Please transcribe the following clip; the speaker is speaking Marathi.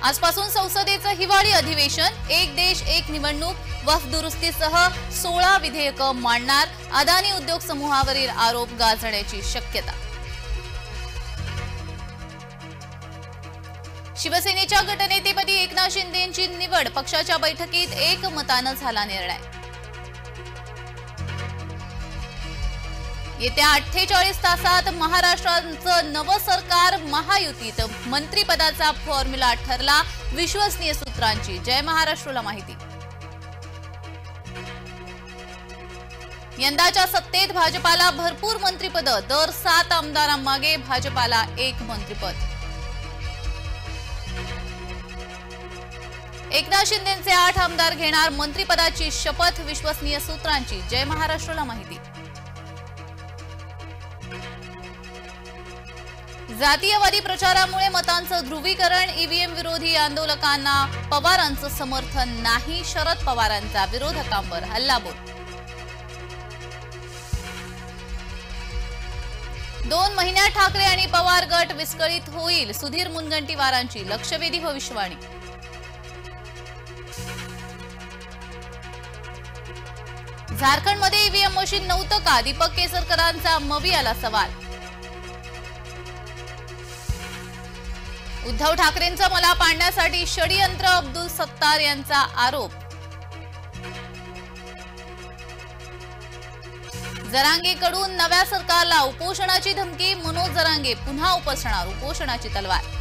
आजपासून संसदेचं हिवाळी अधिवेशन, एक देश एक निवडणूक, वक्फ दुरुस्तीसह 16 विधेयकं मांडणार, अदानी उद्योग समूहावरील आरोप गाजण्याची शक्यता. शिवसेनेच्या गटनेतेपदी एकनाथ शिंदेंची निवड, पक्षाच्या बैठकीत एकमतानं झाला निर्णय. येत्या 48 तासात महाराष्ट्राचं नवं सरकार, महायुतीत मंत्रिपदाचा फॉर्म्युला ठरला, विश्वसनीय सूत्रांची. जय महाराष्ट्रला माहिती. यंदाच्या सत्तेत भाजपाला भरपूर मंत्रिपद, दर 7 आमदारांमागे भाजपाला 1 मंत्रिपद. एकनाथ शिंदेंचे 8 आमदार घेणार मंत्रिपदाची शपथ, विश्वसनीय सूत्रांची. जय महाराष्ट्रला माहिती. जातीयवादी प्रचारामुळे मतांचं ध्रुवीकरण, ईव्हीएम विरोधी आंदोलकांना पवारांचं समर्थन नाही, शरद पवारांचा विरोधकांवर हल्लाबोल. 2 महिन्यात ठाकरे आणि पवार गट विस्कळीत होईल, सुधीर मुनगंटीवारांची लक्षवेधी भविष्यवाणी. झारखंडमध्ये ईव्हीएम मशीन नव्हतं का, दीपक केसरकरांचा मवियाला सवाल. उद्धव ठाकरेंचं मला पाडण्यासाठी षडयंत्र, अब्दुल सत्तार यांचा आरोप. जरांगेकडून नव्या सरकारला उपोषणाची धमकी, मनोज जरांगे पुन्हा उपोषणावर, उपोषणाची तलवार.